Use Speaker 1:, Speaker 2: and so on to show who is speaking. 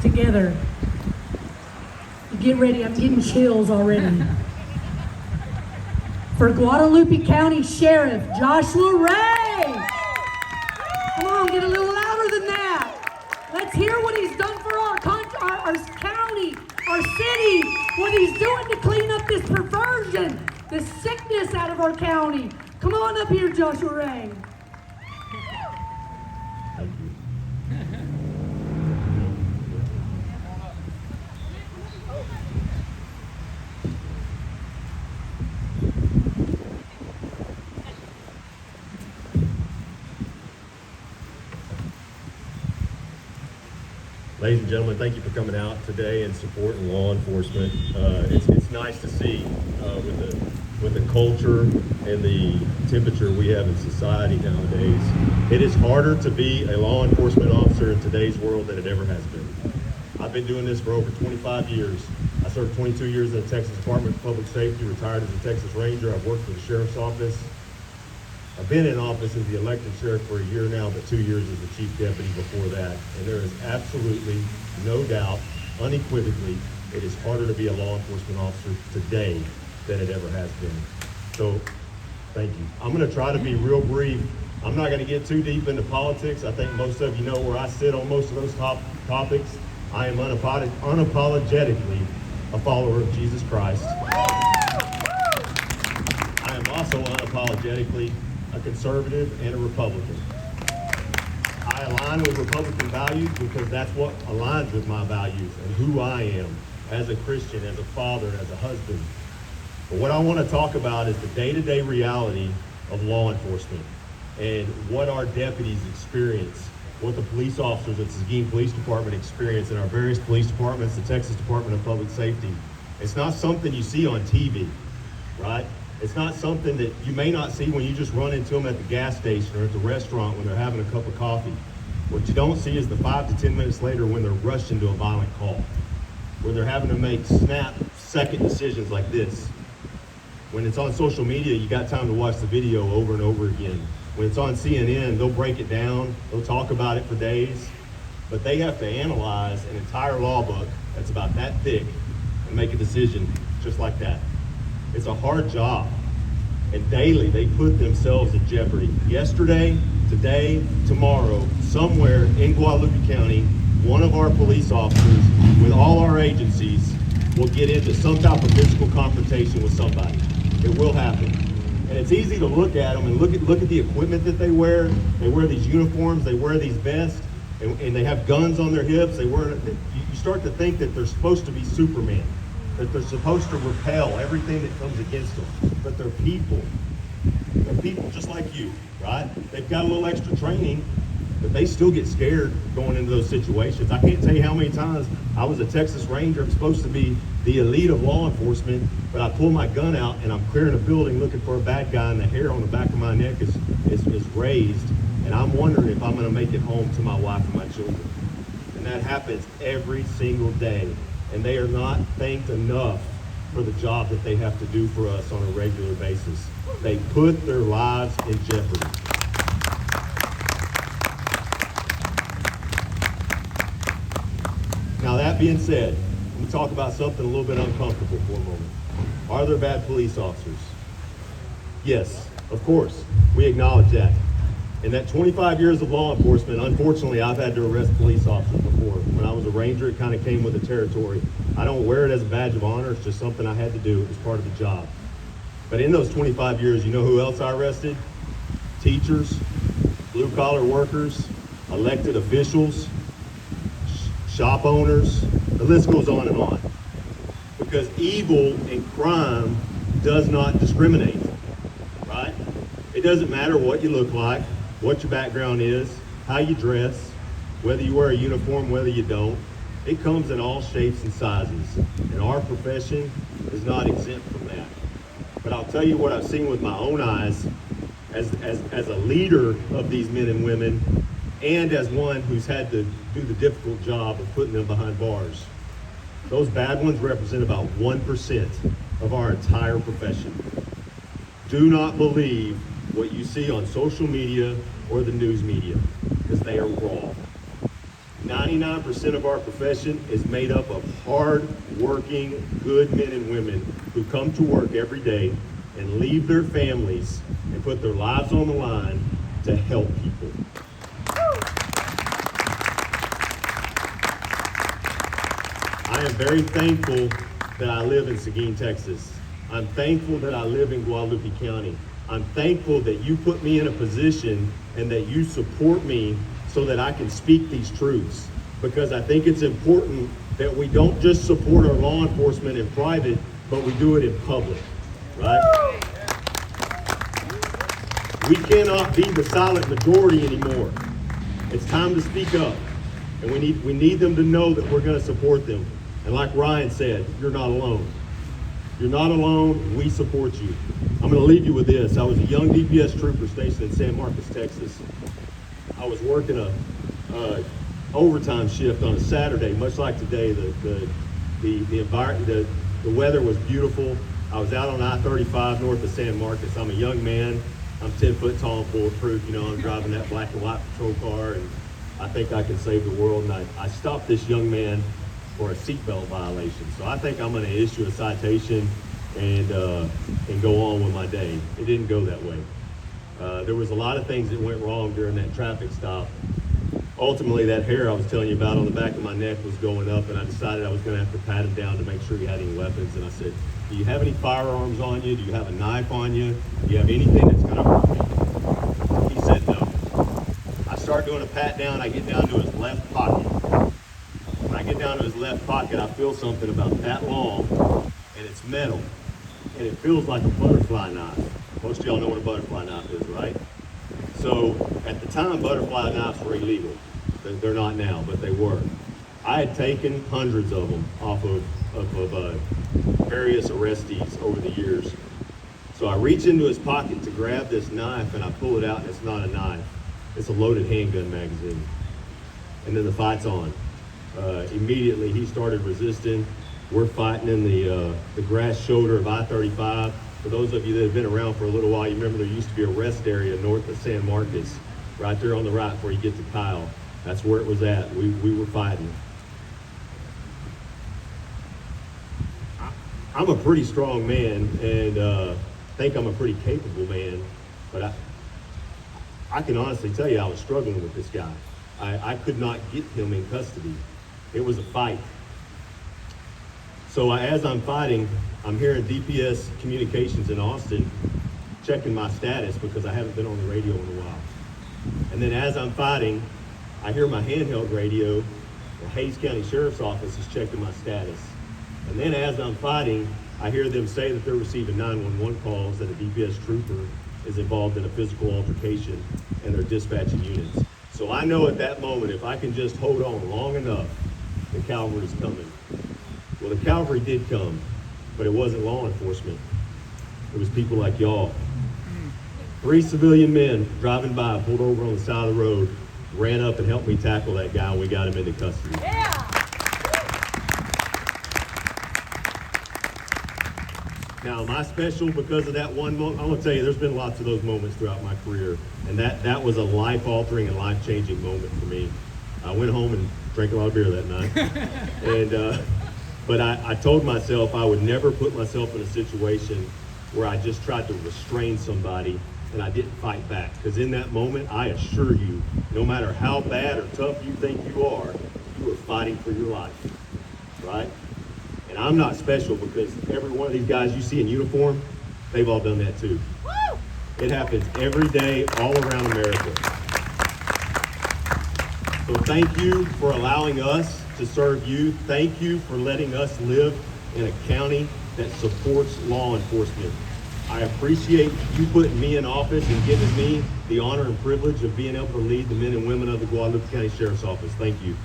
Speaker 1: together. Get ready, I'm getting chills already. For Guadalupe County Sheriff Joshua Ray. Come on, get a little louder than that. Let's hear what he's done for our county, our city, what he's doing to clean up this perversion, this sickness out of our county. Come on up here, Joshua Ray.
Speaker 2: Thank you. Ladies and gentlemen, thank you for coming out today and supporting law enforcement. It's nice to see with the culture and the temperature we have in society nowadays. It is harder to be a law enforcement officer in today's world than it ever has been. I've been doing this for over 25 years. I served 22 years in the Texas Department of Public Safety, retired as a Texas Ranger. I've worked for the Sheriff's Office. I've been in office as the elected sheriff for a year now, but 2 years as the chief deputy before that. And there is absolutely no doubt, unequivocally, it is harder to be a law enforcement officer today than it ever has been. So, thank you. I'm going to try to be real brief. I'm not going to get too deep into politics. I think most of you know where I sit on most of those topics. I am unapologetically a follower of Jesus Christ. I am also unapologetically a conservative and a Republican. I align with Republican values because that's what aligns with my values and who I am as a Christian, as a father, as a husband. But what I want to talk about is the day-to-day reality of law enforcement and what our deputies experience, what the police officers at the Seguin Police Department experience in our various police departments, the Texas Department of Public Safety. It's not something you see on TV, right? It's not something that you may not see when you just run into them at the gas station or at the restaurant when they're having a cup of coffee. What you don't see is the 5 to 10 minutes later when they're rushed into a violent call, where they're having to make snap-second decisions like this. When it's on social media, you got time to watch the video over and over again. When it's on CNN, they'll break it down, they'll talk about it for days, but they have to analyze an entire law book that's about that thick and make a decision just like that. It's a hard job, and daily they put themselves in jeopardy. Yesterday, today, tomorrow, somewhere in Guadalupe County, one of our police officers with all our agencies will get into some type of physical confrontation with somebody. It will happen. And it's easy to look at them and look at the equipment that they wear. They wear these uniforms, they wear these vests, and they have guns on their hips. You start to think that they're supposed to be Superman, that they're supposed to repel everything that comes against them. But they're people. They're people just like you, right? They've got a little extra training, but they still get scared going into those situations. I can't tell you how many times I was a Texas Ranger. I'm supposed to be the elite of law enforcement, but I pull my gun out and I'm clearing a building looking for a bad guy, and the hair on the back of my neck is raised, and I'm wondering if I'm going to make it home to my wife and my children. And that happens every single day. And they are not thanked enough for the job that they have to do for us on a regular basis. They put their lives in jeopardy. Now that being said, let me talk about something a little bit uncomfortable for a moment. Are there bad police officers? Yes, of course, we acknowledge that. In that 25 years of law enforcement, unfortunately, I've had to arrest police officers before. When I was a Ranger, it kind of came with the territory. I don't wear it as a badge of honor. It's just something I had to do. It was part of the job. But in those 25 years, you know who else I arrested? Teachers, blue-collar workers, elected officials, shop owners. The list goes on and on. Because evil and crime does not discriminate, right? It doesn't matter what you look like, what your background is, how you dress, whether you wear a uniform, whether you don't. It comes in all shapes and sizes, and our profession is not exempt from that. But I'll tell you what I've seen with my own eyes as a leader of these men and women, and as one who's had to do the difficult job of putting them behind bars. Those bad ones represent about 1% of our entire profession. Do not believe what you see on social media or the news media, because they are raw. 99% of our profession is made up of hard-working, good men and women who come to work every day and leave their families and put their lives on the line to help people. I am very thankful that I live in Seguin, Texas. I'm thankful that I live in Guadalupe County. I'm thankful that you put me in a position and that you support me so that I can speak these truths. Because I think it's important that we don't just support our law enforcement in private, but we do it in public, right? We cannot be the silent majority anymore. It's time to speak up. And we need them to know that we're gonna support them. And like Ryan said, you're not alone. You're not alone, we support you. I'm gonna leave you with this. I was a young DPS trooper stationed in San Marcos, Texas. I was working a overtime shift on a Saturday, much like today. The weather was beautiful. I was out on I-35 north of San Marcos. I'm a young man. I'm 10 foot tall and bulletproof. You know, I'm driving that black and white patrol car, and I think I can save the world. And I stopped this young man for a seatbelt violation. So I think I'm going to issue a citation and go on with my day. It didn't go that way. There was a lot of things that went wrong during that traffic stop. Ultimately, that hair I was telling you about on the back of my neck was going up, and I decided I was going to have to pat him down to make sure he had any weapons. And I said, do you have any firearms on you? Do you have a knife on you? Do you have anything that's going to hurt me? He said no. I start doing a pat down. I get down to his left pocket. When I get down to his left pocket, I feel something about that long, and it's metal, and it feels like a butterfly knife. Most of y'all know what a butterfly knife is, right? So at the time, butterfly knives were illegal. They're not now, but they were. I had taken hundreds of them off of various arrestees over the years. So I reach into his pocket to grab this knife, and I pull it out, and it's not a knife. It's a loaded handgun magazine. And then the fight's on. Immediately, he started resisting. We're fighting in the grass shoulder of I-35. For those of you that have been around for a little while, you remember there used to be a rest area north of San Marcos, right there on the right before you get to Kyle. That's where it was at. We were fighting. I'm a pretty strong man, and think I'm a pretty capable man, but I can honestly tell you I was struggling with this guy. I could not get him in custody. It was a fight. So as I'm fighting, I'm hearing DPS communications in Austin checking my status because I haven't been on the radio in a while. And then as I'm fighting, I hear my handheld radio, the Hays County Sheriff's Office is checking my status. And then as I'm fighting, I hear them say that they're receiving 911 calls that a DPS trooper is involved in a physical altercation, and they're dispatching units. So I know at that moment, if I can just hold on long enough, the cavalry's coming. Well, the cavalry did come, but it wasn't law enforcement. It was people like y'all. 3 civilian men driving by, pulled over on the side of the road, ran up and helped me tackle that guy, and we got him into custody.
Speaker 3: Yeah.
Speaker 2: Now, am I special because of that one moment? I'm gonna tell you, there's been lots of those moments throughout my career, and that was a life-altering and life-changing moment for me. I went home and drank a lot of beer that night, and but I told myself I would never put myself in a situation where I just tried to restrain somebody and I didn't fight back. Because in that moment, I assure you, no matter how bad or tough you think you are fighting for your life, right? And I'm not special because every one of these guys you see in uniform, they've all done that too.
Speaker 3: Woo!
Speaker 2: It happens every day all around America. So thank you for allowing us to serve you. Thank you for letting us live in a county that supports law enforcement. I appreciate you putting me in office and giving me the honor and privilege of being able to lead the men and women of the Guadalupe County Sheriff's Office. Thank you.